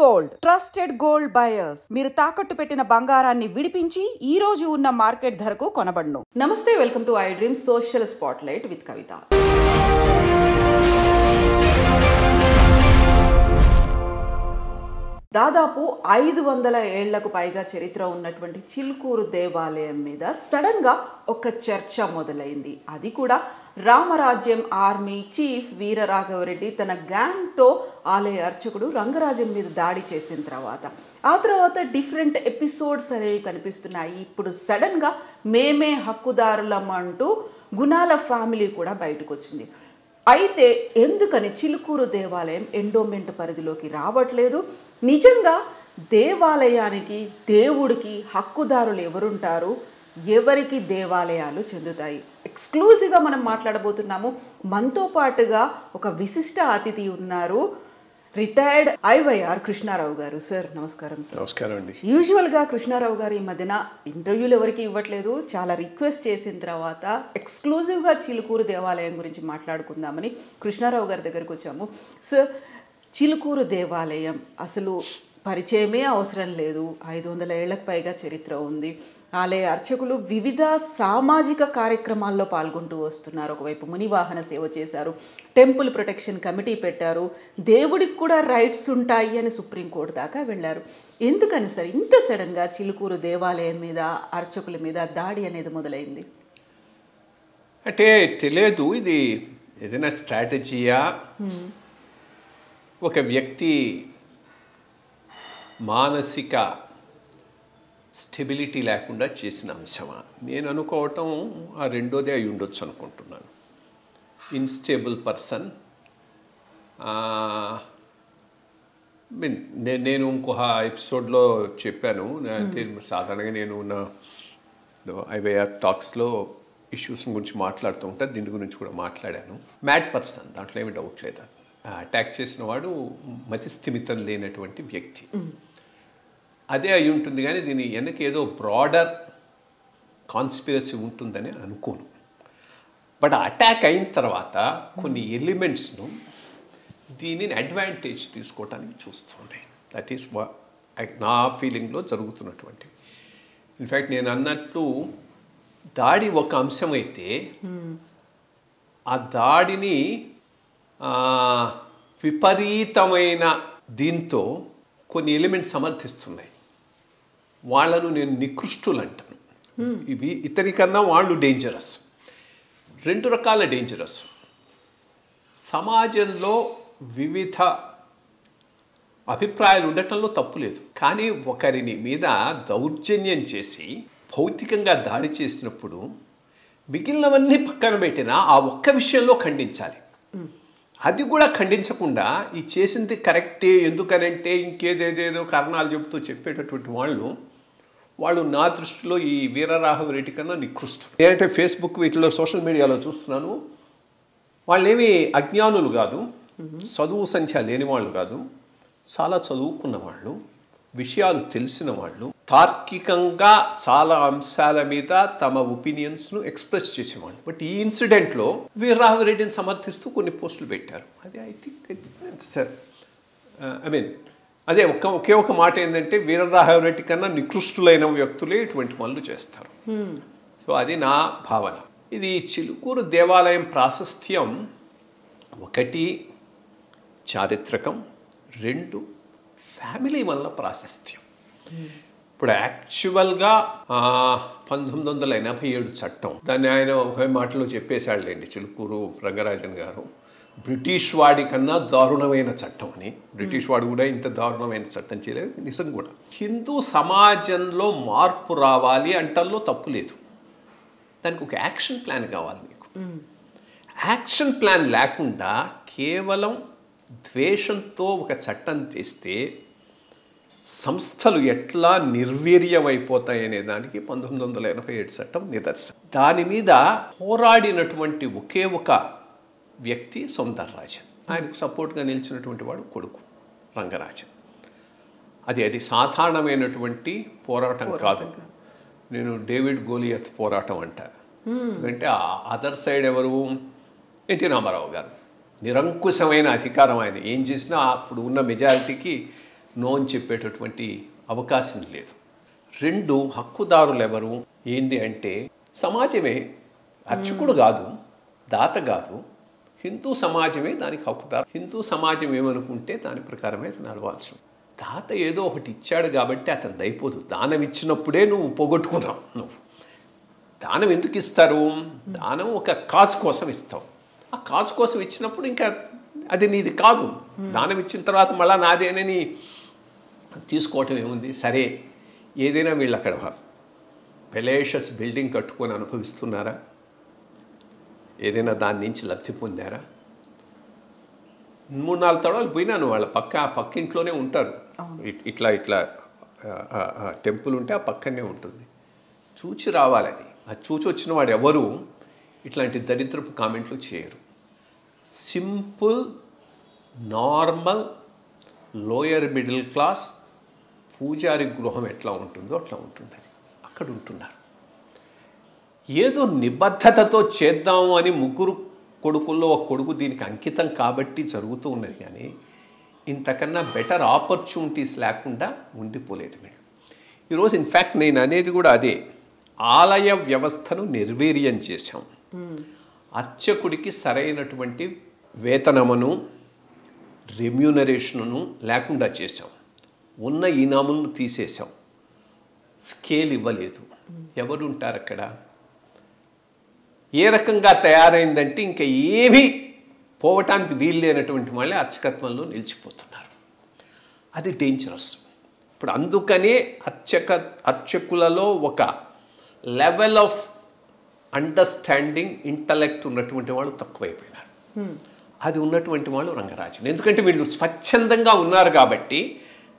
Gold trusted gold buyers మీరు తాకట్టు పెట్టిన బంగారాన్ని విడిపించి ఈ రోజు ఉన్న మార్కెట్ ధరకు కొనబడును. నమస్తే, welcome to I dream social spotlight with Kavitha. దాదాపు 500 ఏళ్లకు పైగా చరిత్ర ఉన్నటువంటి చిలుకూరు దేవాలయం మీద సడన్ గా ఒక చర్చ మొదలైంది. అది కూడా రామరాజ్యం ఆర్మీ చీఫ్ వీరరాఘవరెడ్డి తన గ్యాంగ్తో ఆలయ అర్చకుడు రంగరాజన్ మీద దాడి చేసిన తర్వాత డిఫరెంట్ ఎపిసోడ్స్ అనేవి కనిపిస్తున్నాయి. ఇప్పుడు సడన్గా మేమే హక్కుదారులం అంటూ గుణాల ఫ్యామిలీ కూడా బయటకు వచ్చింది. అయితే ఎందుకని చిలుకూరు దేవాలయం ఎండోమెంట్ పరిధిలోకి రావట్లేదు? నిజంగా దేవాలయానికి దేవుడికి హక్కుదారులు ఎవరుంటారు? ఎవరికి దేవాలయాలు చెందుతాయి? ఎక్స్క్లూజివ్గా మనం మాట్లాడబోతున్నాము. మనతో పాటుగా ఒక విశిష్ట అతిథి ఉన్నారు, రిటైర్డ్ ఐవైఆర్ కృష్ణారావు గారు. సార్ నమస్కారం. సార్ నమస్కారం అండి. యూజువల్గా కృష్ణారావు గారు ఈ మధ్యన ఇంటర్వ్యూలు ఎవరికి ఇవ్వట్లేదు. చాలా రిక్వెస్ట్ చేసిన తర్వాత ఎక్స్క్లూజివ్గా చిలుకూరు దేవాలయం గురించి మాట్లాడుకుందామని కృష్ణారావు గారి దగ్గరకు వచ్చాము. సార్, చిలుకూరు దేవాలయం అసలు పరిచయమే అవసరం లేదు. 500 ఏళ్లకు పైగా చరిత్ర ఉంది. ఆలయ అర్చకులు వివిధ సామాజిక కార్యక్రమాల్లో పాల్గొంటూ వస్తున్నారు. ఒకవైపు మునివాహన సేవ చేశారు, టెంపుల్ ప్రొటెక్షన్ కమిటీ పెట్టారు, దేవుడికి కూడా రైట్స్ ఉంటాయి అని సుప్రీంకోర్టు దాకా వెళ్ళారు. ఎందుకని సార్ ఇంత సడన్గా చిలుకూరు దేవాలయం మీద అర్చకుల మీద దాడి అనేది మొదలైంది? అంటే తెలియదు, ఇది ఏదైనా స్ట్రాటజీయా, ఒక వ్యక్తి మానసిక స్టెబిలిటీ లేకుండా చేసిన అంశమా? నేను అనుకోవటం ఆ రెండోదే అయి ఉండొచ్చు అనుకుంటున్నాను. Instable person. నేను ఇంకొక ఎపిసోడ్లో చెప్పాను, అంటే సాధారణంగా నేను నా ఐవైఆర్ టాక్స్లో ఇష్యూస్ గురించి మాట్లాడుతూ ఉంటాను, దీని గురించి కూడా మాట్లాడాను. మ్యాడ్ పర్సన్, దాంట్లో ఏమి డౌట్ లేదు. అటాక్ చేసిన వాడు మతి స్థిమితం లేనటువంటి వ్యక్తి. అదే అయి ఉంటుంది, కానీ దీని వెనక ఏదో బ్రాడర్ కాన్స్పిరసీ ఉంటుందని అనుకోను. బట్ అటాక్ అయిన తర్వాత కొన్ని ఎలిమెంట్స్ను దీనిని అడ్వాంటేజ్ తీసుకోవటానికి చూస్తున్నాయి. దట్ ఈస్ నా ఫీలింగ్లో జరుగుతున్నటువంటి. ఇన్ఫ్యాక్ట్ నేను అన్నట్లు దాడి ఒక అంశమైతే ఆ దాడిని విపరీతమైన దీంతో కొన్ని ఎలిమెంట్స్ సమర్థిస్తున్నాయి. వాళ్ళను నేను నికృష్టులు అంటాను. ఇవి ఇతనికన్నా వాళ్ళు డేంజరస్. రెండు రకాల డేంజరస్. సమాజంలో వివిధ అభిప్రాయాలు ఉండటంలో తప్పు లేదు, కానీ ఒకరిని మీద దౌర్జన్యం చేసి భౌతికంగా దాడి చేసినప్పుడు మిగిలినవన్నీ పక్కన పెట్టినా ఆ ఒక్క విషయంలో ఖండించాలి. అది కూడా ఖండించకుండా ఈ చేసింది కరెక్టే, ఎందుకనంటే ఇంకేదేదేదో కారణాలు చెబుతూ చెప్పేటటువంటి వాళ్ళు నా దృష్టిలో ఈ వీరరాఘవరెడ్డి కన్నా నికృష్టులు. నేనైతే ఫేస్బుక్ వీటిలో సోషల్ మీడియాలో చూస్తున్నాను, వాళ్ళేమీ అజ్ఞానులు కాదు, చదువు సంఖ్య లేని వాళ్ళు కాదు, చాలా చదువుకున్న వాళ్ళు, విషయాలు తెలిసిన వాళ్ళు, తార్కికంగా చాలా అంశాల మీద తమ ఒపీనియన్స్ను ఎక్స్ప్రెస్ చేసేవాళ్ళు. బట్ ఈ ఇన్సిడెంట్లో వీరరాఘవరెడ్డిని సమర్థిస్తూ కొన్ని పోస్టులు పెట్టారు. అది ఐ థింక్ సార్, అదే ఒకే ఒక మాట ఏంటంటే, వీరరాఘవరెడ్డి కన్నా నికృష్టులైన వ్యక్తులే ఇటువంటి పనులు చేస్తారు. సో అది నా భావన. ఇది చిలుకూరు దేవాలయం ప్రాశస్త్యం ఒకటి చారిత్రకం, రెండు ఫ్యామిలీ వల్ల ప్రాశస్త్యం. ఇప్పుడు యాక్చువల్గా 1987 చట్టం, దాన్ని ఆయన ఒక మాటలో చెప్పేశాడులేండి చిలుకూరు రంగరాజన్ గారు, బ్రిటిష్ వాడి కన్నా దారుణమైన చట్టం అని. బ్రిటిష్ వాడు కూడా ఇంత దారుణమైన చట్టం చేయలేదు, నిజం కూడా. హిందూ సమాజంలో మార్పు రావాలి అంటల్లో తప్పు లేదు, దానికి ఒక యాక్షన్ ప్లాన్ కావాలి మీకు. యాక్షన్ ప్లాన్ లేకుండా కేవలం ద్వేషంతో ఒక చట్టం తెస్తే సంస్థలు ఎట్లా నిర్వీర్యమైపోతాయనే దానికి 1987 చట్టం నిదర్శనం. దాని మీద పోరాడినటువంటి ఒకే ఒక వ్యక్తి సౌందరరాజన్. ఆయనకు సపోర్ట్గా నిలిచినటువంటి వాడు కొడుకు రంగరాజన్. అది సాధారణమైనటువంటి పోరాటం కాదు. నేను డేవిడ్ గోలియత్ పోరాటం అంటాను. ఎందుకంటే అదర్ సైడ్ ఎవరు? ఎన్టీ రామారావు గారు. నిరంకుశమైన అధికారం, ఆయన ఏం చేసినా అప్పుడు ఉన్న మెజారిటీకి నో అని చెప్పేటటువంటి అవకాశం లేదు. 2 హక్కుదారులు ఎవరు ఏంది అంటే సమాజమే, అర్చకుడు కాదు, దాత కాదు, హిందూ సమాజమే దానికి హక్కుదారు. హిందూ సమాజం ఏమనుకుంటే దాని ప్రకారమే నడవాల్సి. దాత ఏదో ఒకటి ఇచ్చాడు కాబట్టి అతను దైపోదు. దానం ఇచ్చినప్పుడే నువ్వు పోగొట్టుకున్నావు. నువ్వు దానం ఎందుకు ఇస్తారు? దానం ఒక కాజ్ కోసం ఇస్తావు. ఆ కాజ్ కోసం ఇచ్చినప్పుడు ఇంకా అది నీది కాదు. దానం ఇచ్చిన తర్వాత మళ్ళీ నాదేనని తీసుకోవటం ఏముంది? సరే, ఏదైనా వీళ్ళు అక్కడ పెలేషస్ బిల్డింగ్ కట్టుకొని అనుభవిస్తున్నారా? ఏదైనా దాని నుంచి లబ్ధి పొందారా? 3-4 తడవలు పోయినాను. వాళ్ళ పక్కింట్లోనే ఉంటారు. ఇట్లా టెంపుల్ ఉంటే ఆ పక్కనే ఉంటుంది. చూచి రావాలి. అది చూచి వచ్చిన వాడు ఎవరు ఇట్లాంటి దరిద్రపు కామెంట్లు చేయరు. Simple, normal, lower middle class పూజారి గృహం ఎట్లా ఉంటుందో అట్లా ఉంటుంది. అక్కడ ఉంటున్నారు. ఏదో నిబద్ధతతో చేద్దాము అని 3 కొడుకుల్లో ఒక కొడుకు దీనికి అంకితం కాబట్టి జరుగుతూ ఉన్నది. కానీ ఇంతకన్నా బెటర్ ఆపర్చునిటీస్ లేకుండా ఉండిపోలేదు మీరు. ఈరోజు ఇన్ఫ్యాక్ట్ నేను అనేది కూడా అదే. ఆలయ వ్యవస్థను నిర్వీర్యం చేశాం. అర్చకుడికి సరైనటువంటి వేతనమును, రెమ్యూనరేషన్ను లేకుండా చేశాం. ఉన్న ఇనాములను తీసేసాం. స్కేల్ ఇవ్వలేదు. ఎవరు ఉంటారు అక్కడ? ఏ రకంగా తయారైందంటే ఇంకా ఏమీ పోవటానికి వీలు లేనటువంటి వాళ్ళే అర్చకత్వంలో నిలిచిపోతున్నారు. అది డేంజరస్. ఇప్పుడు అందుకనే అర్చకులలో ఒక లెవెల్ ఆఫ్ అండర్స్టాండింగ్, ఇంటలెక్ట్ ఉన్నటువంటి వాళ్ళు తక్కువైపోయినారు. అది ఉన్నటువంటి వాళ్ళు రంగరాజన్. ఎందుకంటే వీళ్ళు స్వచ్ఛందంగా ఉన్నారు కాబట్టి,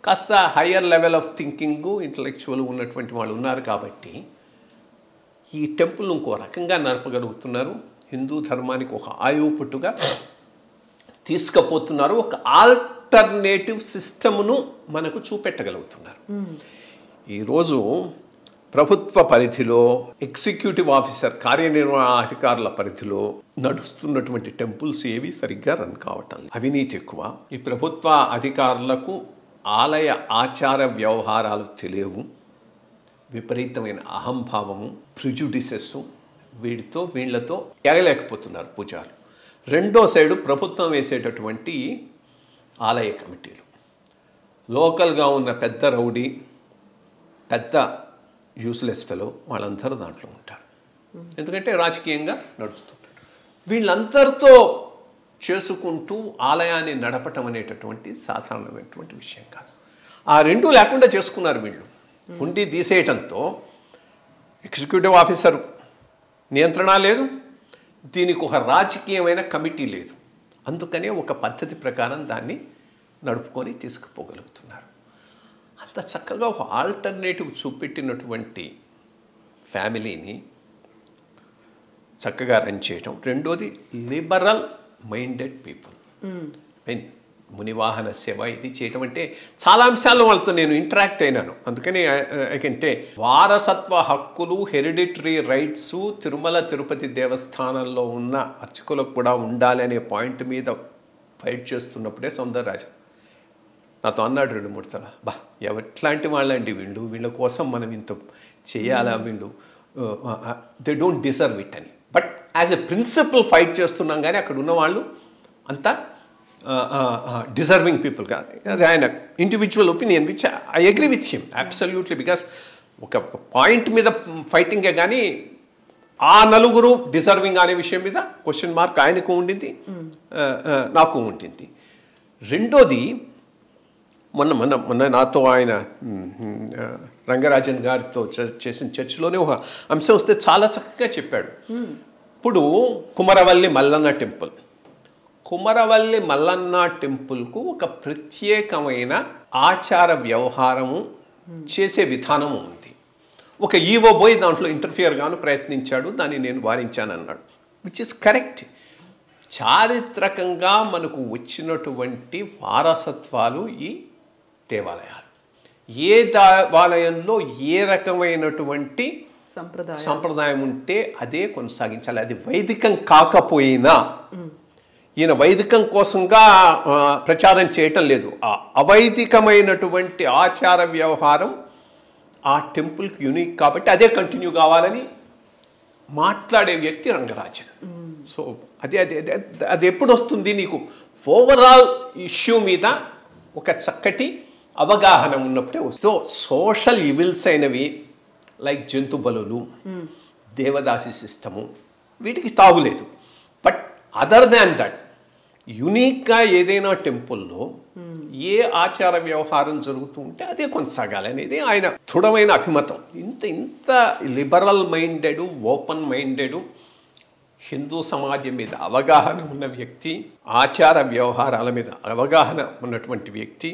కాస్త higher level of thinking, intellectual ఉన్నటువంటి వాళ్ళు ఉన్నారు కాబట్టి ఈ టెంపుల్ ఇంకో రకంగా నడపగలుగుతున్నారు. హిందూ ధర్మానికి ఒక ఆయువుపుట్టుగా తీసుకుపోతున్నారు. ఒక ఆల్టర్నేటివ్ సిస్టమ్ను మనకు చూపెట్టగలుగుతున్నారు. ఈరోజు ప్రభుత్వ పరిధిలో, ఎగ్జిక్యూటివ్ ఆఫీసర్ కార్యనిర్వహణాధికారుల పరిధిలో నడుస్తున్నటువంటి టెంపుల్స్ ఏవి సరిగ్గా రన్ కావటం. అవినీతి ఎక్కువ. ఈ ప్రభుత్వ అధికారులకు ఆలయ ఆచార వ్యవహారాలు తెలియవు. విపరీతమైన అహంభావము, ప్రిజుడిసెస్, వీళ్ళతో ఎగలేకపోతున్నారు పూజారులు. రెండో సైడు ప్రభుత్వం వేసేటటువంటి ఆలయ కమిటీలు, లోకల్గా ఉన్న పెద్ద రౌడీ, పెద్ద యూస్లెస్ ఫెలో వాళ్ళందరూ దాంట్లో ఉంటారు. ఎందుకంటే రాజకీయంగా నడుస్తుంటారు. వీళ్ళందరితో చేసుకుంటూ ఆలయాన్ని నడపటం అనేటటువంటి సాధారణమైనటువంటి విషయం కాదు. ఆ 2 లేకుండా చేసుకున్నారు వీళ్ళు. ఉండి తీసేయటంతో ఎగ్జిక్యూటివ్ ఆఫీసర్ నియంత్రణ లేదు, దీనికి ఒక రాజకీయమైన కమిటీ లేదు. అందుకనే ఒక పద్ధతి ప్రకారం దాన్ని నడుపుకొని తీసుకుపోగలుగుతున్నారు. అంత చక్కగా ఒక ఆల్టర్నేటివ్ చూపెట్టినటువంటి ఫ్యామిలీని చక్కగా రన్ చేయటం. రెండోది లిబరల్ మైండెడ్ పీపుల్. మునివాహన సేవ ఇది చేయటం అంటే చాలా అంశాల్లో వాళ్ళతో నేను ఇంటరాక్ట్ అయినాను. అందుకని అంటే వారసత్వ హక్కులు, హెరిడిటరీ రైట్స్ తిరుమల తిరుపతి దేవస్థానంలో ఉన్న అర్చకులకు కూడా ఉండాలి అనే పాయింట్ మీద ఫైట్ చేస్తున్నప్పుడే సౌందరరాజన్ నాతో అన్నాడు 2-3 సార్లు, ఎట్లాంటి వాళ్ళండి వీళ్ళు, వీళ్ళ కోసం మనం ఇంత చేయాలా, వీళ్ళు దే డోంట్ డిజర్వ్ ఇట్ అని. But as a principle fight చేస్తున్నాం కానీ అక్కడ ఉన్న వాళ్ళు అంతా డిజర్వింగ్ పీపుల్ కాదు. అది ఆయన individual opinion which I agree with him absolutely. Because ఒక పాయింట్ మీద ఫైటింగే కానీ ఆ నలుగురు డిజర్వింగ్ అనే విషయం మీద క్వశ్చన్ మార్క్ ఆయనకు ఉండింది, నాకు ఉంటుంది. రెండోది మొన్న నాతో ఆయన రంగరాజన్ గారితో చేసిన చర్చలోనే ఒక అంశం వస్తే చాలా చక్కగా చెప్పాడు. ఇప్పుడు కుమరవల్లి మల్లన్న టెంపుల్, కుమరవల్లి మల్లన్న టెంపుల్కు ఒక ప్రత్యేకమైన ఆచార వ్యవహారము చేసే విధానము ఉంది. ఒక ఈవో పోయి దాంట్లో ఇంటర్ఫియర్ గాను ప్రయత్నించాడు, దాన్ని నేను వారించానన్నాడు, విచ్ ఇస్ కరెక్ట్. చారిత్రకంగా మనకు వచ్చినటువంటి వారసత్వాలు ఈ దేవాలయాలు. ఏ దేవాలయంలో ఏ రకమైనటువంటి సంప్రదాయం ఉంటే అదే కొనసాగించాలి. అది వైదికం కాకపోయినా ఈయన వైదికం కోసంగా ప్రచారం చేయటం లేదు. ఆ అవైదికమైనటువంటి ఆచార వ్యవహారం ఆ టెంపుల్కి యూనిక్ కాబట్టి అదే కంటిన్యూ కావాలని మాట్లాడే వ్యక్తి రంగరాజన్. సో అది అది అది ఎప్పుడు వస్తుంది నీకు ఓవరాల్ ఇష్యూ మీద ఒక చక్కటి అవగాహన ఉన్నప్పుడే వస్తుంది. సోషల్ ఇవిల్స్ అయినవి లైక్ జంతు బలులు, దేవదాసి సిస్టము, వీటికి తాగులేదు. బట్ అదర్ దాన్ దట్ యునిక్గా ఏదైనా టెంపుల్లో ఏ ఆచార వ్యవహారం జరుగుతూ ఉంటే అదే కొనసాగాలి అనేది ఆయన దృఢమైన అభిమతం. ఇంత liberal minded, open minded, Hindu సమాజం మీద అవగాహన ఉన్న వ్యక్తి, ఆచార వ్యవహారాల మీద అవగాహన ఉన్నటువంటి వ్యక్తి,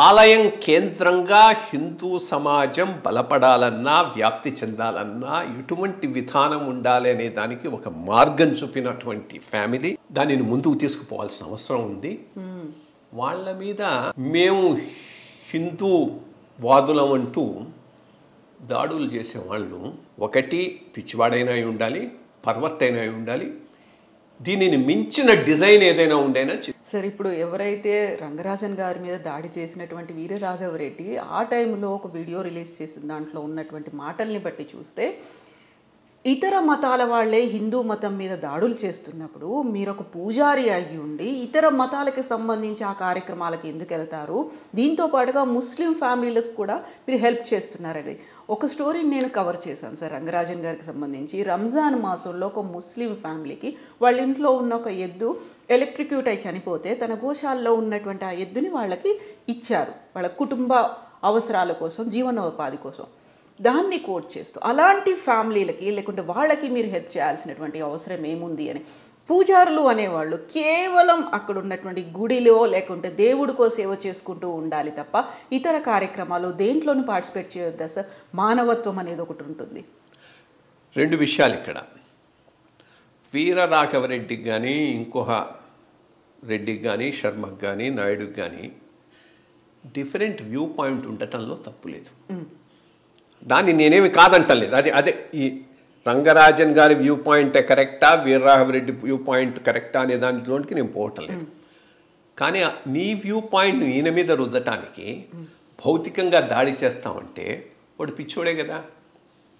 ఆలయం కేంద్రంగా హిందూ సమాజం బలపడాలన్నా వ్యాప్తి చెందాలన్నా ఎటువంటి విధానం ఉండాలి అనే దానికి ఒక మార్గం చూపినటువంటి ఫ్యామిలీ. దానిని ముందుకు తీసుకుపోవాల్సిన అవసరం ఉంది. వాళ్ళ మీద మేము హిందూ వాదులం అంటూ దాడులు చేసేవాళ్ళు ఒకటి పిచ్చివాడైనా ఉండాలి, పర్వర్ట్ అయినా ఉండాలి, దీనిని మించిన డిజైన్ ఏదైనా ఉండేనా. సార్, ఇప్పుడు ఎవరైతే రంగరాజన్ గారి మీద దాడి చేసినటువంటి వీరరాఘవరెడ్డి ఆ టైంలో ఒక వీడియో రిలీజ్ చేసిన దాంట్లో ఉన్నటువంటి మాటల్ని బట్టి చూస్తే ఇతర మతాల వాళ్ళే హిందూ మతం మీద దాడులు చేస్తున్నప్పుడు మీరు ఒక పూజారి అయ్యి ఉండి ఇతర మతాలకి సంబంధించి ఆ కార్యక్రమాలకి ఎందుకు వెళ్తారు, దీంతో పాటుగా ముస్లిం ఫ్యామిలీలకు కూడా మీరు హెల్ప్ చేస్తున్నారని ఒక స్టోరీని నేను కవర్ చేశాను సార్. రంగరాజన్ గారికి సంబంధించి రంజాన్ మాసంలో ఒక ముస్లిం ఫ్యామిలీకి వాళ్ళ ఇంట్లో ఉన్న ఒక ఎద్దు ఎలక్ట్రిక్యూట్ అయి చనిపోతే తన గోశాలలో ఉన్నటువంటి ఆ ఎద్దుని వాళ్ళకి ఇచ్చారు, వాళ్ళ కుటుంబ అవసరాల కోసం, జీవనోపాధి కోసం. దాన్ని కోట్ చేస్తూ అలాంటి ఫ్యామిలీలకి లేకుంటే వాళ్ళకి మీరు హెల్ప్ చేయాల్సినటువంటి అవసరం ఏముంది అని. పూజారులు అనేవాళ్ళు కేవలం అక్కడ ఉన్నటువంటి గుడిలో లేకుంటే దేవుడికో సేవ చేసుకుంటూ ఉండాలి తప్ప ఇతర కార్యక్రమాలు దేంట్లోనూ పార్టిసిపేట్ చేయొద్దా సార్? మానవత్వం అనేది ఒకటి ఉంటుంది. రెండు విషయాలు ఇక్కడ. వీరరాఘవరెడ్డికి కానీ ఇంకొక రెడ్డికి కానీ శర్మకి కానీ నాయుడుకి కానీ డిఫరెంట్ వ్యూ పాయింట్ ఉండటంలో తప్పు లేదు. దాన్ని నేనేమి కాదంటలేదు. అదే ఈ రంగరాజన్ గారి వ్యూ పాయింట్ కరెక్టా, వీరరాఘవరెడ్డి వ్యూ పాయింట్ కరెక్టా అనే దాంట్లోనికి నేను పోవటం లేదు. కానీ నీ వ్యూ పాయింట్ ఈయన మీద రుద్దటానికి భౌతికంగా దాడి చేస్తామంటే వాడు పిచ్చోడే కదా.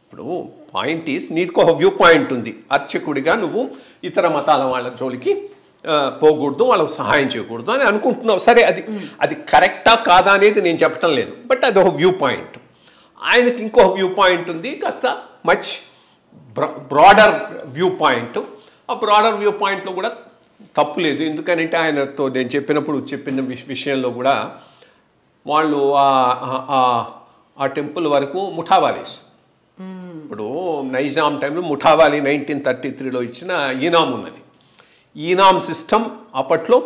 ఇప్పుడు పాయింట్ ఈస్, నీకు ఒక వ్యూ పాయింట్ ఉంది, అర్చకుడిగా నువ్వు ఇతర మతాల వాళ్ళ జోలికి పోకూడదు, వాళ్ళకు సహాయం చేయకూడదు అని అనుకుంటున్నావు. సరే, అది కరెక్టా కాదా అనేది నేను చెప్పటం లేదు. బట్ అది ఒక వ్యూ పాయింట్. ఆయనకి ఇంకో వ్యూ పాయింట్ ఉంది, కాస్త మచ్ బ్రాడర్ వ్యూ పాయింట్. ఆ బ్రాడర్ వ్యూ పాయింట్లో కూడా తప్పు లేదు. ఎందుకనంటే ఆయనతో నేను చెప్పిన విషయంలో కూడా వాళ్ళు ఆ టెంపుల్ వరకు ముఠావాలీస్. ఇప్పుడు నైజాం టైంలో ముఠావాలి 1933లో ఇచ్చిన ఈనాం ఉన్నది. ఈనాం సిస్టమ్ అప్పట్లో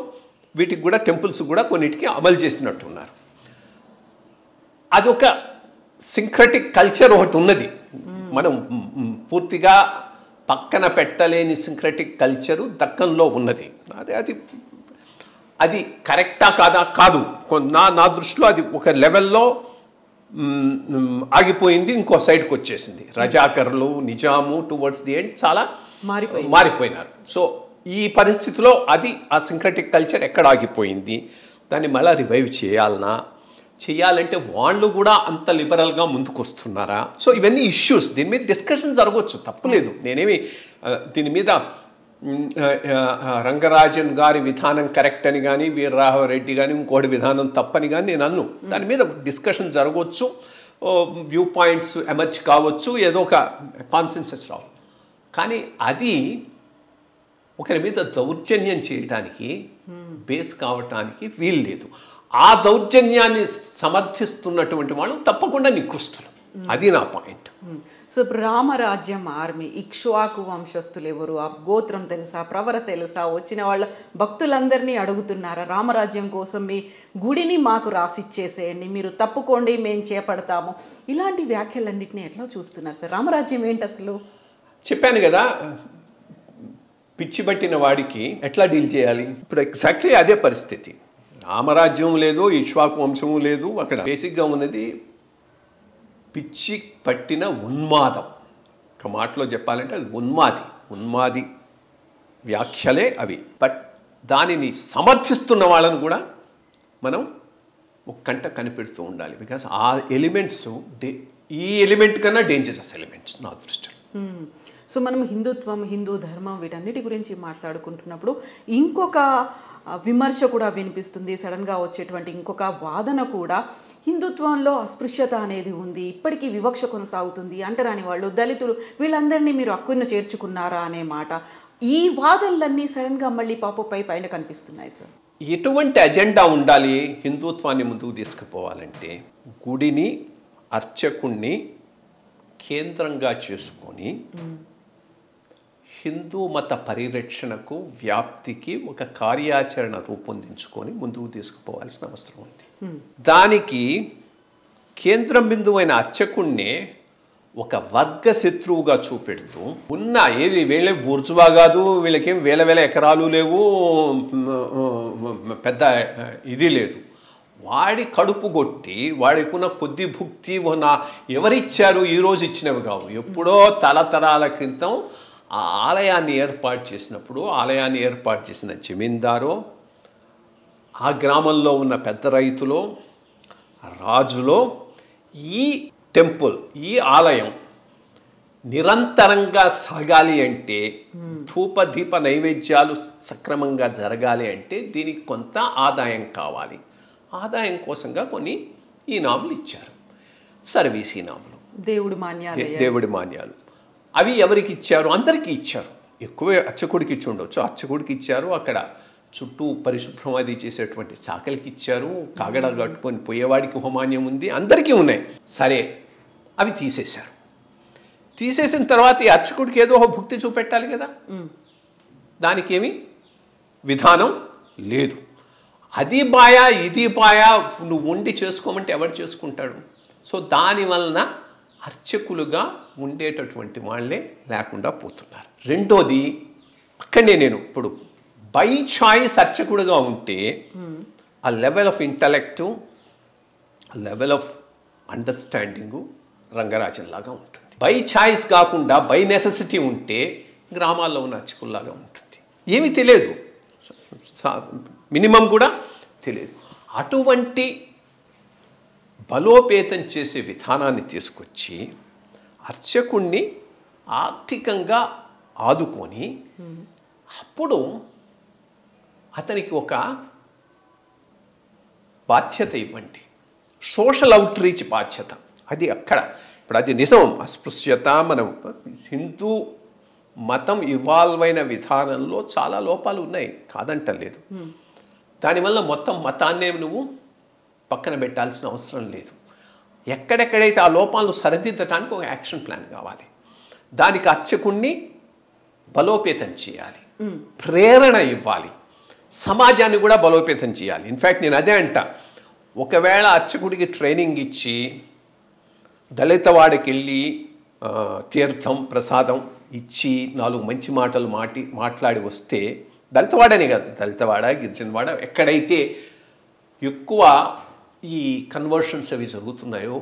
వీటికి కూడా టెంపుల్స్ కూడా కొన్నిటికి అమలు చేసినట్టున్నారు. అదొక సింక్రటిక్ కల్చర్ ఒకటి ఉన్నది, మనం పూర్తిగా పక్కన పెట్టలేని సింక్రటిక్ కల్చరు దక్కన్లో ఉన్నది. అది కరెక్టా కాదా? కాదు. నా దృష్టిలో అది ఒక లెవెల్లో ఆగిపోయింది, ఇంకో సైడ్కి వచ్చేసింది. రజాకర్లు, నిజాము టువర్డ్స్ ది ఎండ్ చాలా మారిపోయినారు. సో ఈ పరిస్థితిలో ఆ సింక్రటిక్ కల్చర్ ఎక్కడ ఆగిపోయింది, దాన్ని మళ్ళీ రివైవ్ చేయాలంటే వాళ్ళు కూడా అంత లిబరల్గా ముందుకు వస్తున్నారా? సో ఇవన్నీ ఇష్యూస్, దీని మీద డిస్కషన్ జరగవచ్చు, తప్పులేదు. నేనేమి దీని మీద రంగరాజన్ గారి విధానం కరెక్ట్ అని కానీ, వీరరాఘవరెడ్డి కానీ ఇంకోటి విధానం తప్పని కానీ నేను అన్ను. దాని మీద డిస్కషన్ జరగవచ్చు, వ్యూ పాయింట్స్ ఎమర్జ్ కావచ్చు, ఏదో ఒక కాన్సెన్సస్ రావు. కానీ అది ఒకరి మీద దౌర్జన్యం చేయడానికి బేస్ కావటానికి వీలు లేదు. ఆ దౌర్జన్యాన్ని సమర్థిస్తున్నటువంటి వాళ్ళు తప్పకుండా నికృష్టులు. అది నా పాయింట్. సో ఇప్పుడు రామరాజ్యం ఆర్మీ ఇక్ష్వాకు వంశస్థులు ఎవరు, ఆ గోత్రం తెలుసా, ప్రవర తెలుసా, వచ్చిన వాళ్ళ భక్తులందరినీ అడుగుతున్నారా రామరాజ్యం కోసం మీ గుడిని మాకు రాసిచ్చేసేయండి, మీరు తప్పుకోండి, మేము చేపడతాము, ఇలాంటి వ్యాఖ్యలన్నింటినీ ఎట్లా చూస్తున్నారు సార్? రామరాజ్యం ఏంటి అసలు? చెప్పాను కదా, పిచ్చి పట్టిన వాడికి ఎట్లా డీల్ చేయాలి. ఇప్పుడు ఎగ్జాక్ట్లీ అదే పరిస్థితి. రామరాజ్యం లేదు, ఇక్ష్వాకు వంశము లేదు. అక్కడ బేసిక్గా ఉన్నది పిచ్చి పట్టిన ఉన్మాదం. ఒక మాటలో చెప్పాలంటే అది ఉన్మాది వ్యాఖ్యలే అవి. బట్ దానిని సమర్థిస్తున్న వాళ్ళను కూడా మనం ఒక కంట కనిపెడుతూ ఉండాలి. బికాస్ ఆ ఎలిమెంట్స్ ఈ ఎలిమెంట్ కన్నా డేంజరస్ ఎలిమెంట్స్ నా దృష్టిలో. సో మనం హిందుత్వం, హిందూ ధర్మం వీటన్నిటి గురించి మాట్లాడుకుంటున్నప్పుడు ఇంకొక విమర్శ కూడా వినిపిస్తుంది. సడన్గా వచ్చేటువంటి ఇంకొక వాదన కూడా, హిందుత్వంలో అస్పృశ్యత అనేది ఉంది, ఇప్పటికీ వివక్ష కొనసాగుతుంది, అంటరాని వాళ్ళు, దళితులు వీళ్ళందరినీ మీరు హక్కును చేర్చుకున్నారా అనే మాట. ఈ వాదనలన్నీ సడన్గా మళ్ళీ పాపపై పైన కనిపిస్తున్నాయి సార్. ఎటువంటి అజెండా ఉండాలి హిందుత్వాన్ని ముందుకు తీసుకుపోవాలంటే? గుడిని, అర్చకుణ్ణి కేంద్రంగా చేసుకొని హిందూ మత పరిరక్షణకు, వ్యాప్తికి ఒక కార్యాచరణ రూపొందించుకొని ముందుకు తీసుకుపోవాల్సిన అవసరం ఉంది. దానికి కేంద్రం బిందువైన అర్చకుణ్ణే ఒక వర్గ శత్రువుగా చూపెడుతూ ఉన్న వీళ్ళే బూర్జువా కాదు, వీళ్ళకేం వేల వేల ఎకరాలు లేవు, పెద్ద ఇది లేదు, వాడి కడుపు కొట్టి వాడికున్న కొద్ది భుక్తి ఎవరిచ్చారు, ఈరోజు ఇచ్చినవి కావు, ఎప్పుడో తరతరాల క్రితం ఆ ఆలయాన్ని ఏర్పాటు చేసినప్పుడు ఆలయాన్ని ఏర్పాటు చేసిన జమీందారో, ఆ గ్రామంలో ఉన్న పెద్ద రైతులో, రాజులో ఈ టెంపుల్, ఈ ఆలయం నిరంతరంగా సాగాలి అంటే, ధూప దీప నైవేద్యాలు సక్రమంగా జరగాలి అంటే దీనికి కొంత ఆదాయం కావాలి. ఆదాయం కోసంగా కొన్ని ఈనాములు ఇచ్చారు, సర్వీస్ ఈనాములు, దేవుడి మాన్యాలు. అవి ఎవరికి ఇచ్చారు? అందరికీ ఇచ్చారు. ఎక్కువే అర్చకుడికి ఇచ్చి ఉండొచ్చు, అర్చకుడికి ఇచ్చారు. అక్కడ చుట్టూ పరిశుభ్రం అది చేసేటువంటి శాఖలకి ఇచ్చారు, కాగడ కట్టుకొని పోయేవాడికి హోమాన్యం ఉంది, అందరికీ ఉన్నాయి. సరే, అవి తీసేశారు. తీసేసిన తర్వాత ఈ అర్చకుడికి ఏదో ఒక భుక్తి చూపెట్టాలి కదా, దానికి ఏమి విధానం లేదు. అది బాయా ఇది బాయా నువ్వు వండి చేసుకోమంటే ఎవరు చేసుకుంటాడు? సో దానివలన అర్చకులుగా ఉండేటటువంటి వాళ్ళే లేకుండా పోతున్నారు. రెండోది, అక్కడనే నేను ఇప్పుడు బై చాయిస్ అర్చకుడుగా ఉంటే ఆ లెవెల్ ఆఫ్ ఇంటలెక్టు, ఆ లెవెల్ ఆఫ్ అండర్స్టాండింగు రంగరాజన్ లాగా ఉంటుంది. బై చాయిస్ కాకుండా బై నెసెసిటీ ఉంటే గ్రామాల్లో ఉన్న అర్చకుల్లాగా ఉంటుంది. ఏమీ తెలియదు, మినిమం కూడా తెలియదు. అటువంటి బలోపేతం చేసే విధానాన్ని తీసుకొచ్చి అర్చకుణ్ణి ఆర్థికంగా ఆదుకొని అప్పుడు అతనికి ఒక బాధ్యత ఇవ్వండి, సోషల్ అవుట్ రీచ్ బాధ్యత. అది అక్కడ ఇప్పుడు అది నిజం. అస్పృశ్యత, మనం హిందూ మతం ఇవాల్వ్ అయిన విధానంలో చాలా లోపాలు ఉన్నాయి, కాదంటలేదు. దానివల్ల మొత్తం మతాన్నే నువ్వు పక్కన పెట్టాల్సిన అవసరం లేదు. ఎక్కడెక్కడైతే ఆ లోపాలను సరిదిద్దటానికి ఒక యాక్షన్ ప్లాన్ కావాలి. దానికి అర్చకుణ్ణి బలోపేతం చేయాలి, ప్రేరణ ఇవ్వాలి, సమాజాన్ని కూడా బలోపేతం చేయాలి. ఇన్ఫ్యాక్ట్ నేను అదే అంటా, ఒకవేళ అర్చకుడికి ట్రైనింగ్ ఇచ్చి దళితవాడికి వెళ్ళి తీర్థం ప్రసాదం ఇచ్చి 4 మంచి మాటలు మాట్లాడి వస్తే, దళితవాడనే కాదు, దళితవాడ, గిరిజనవాడ, ఎక్కడైతే ఎక్కువ ఈ కన్వర్షన్స్ అవి జరుగుతున్నాయో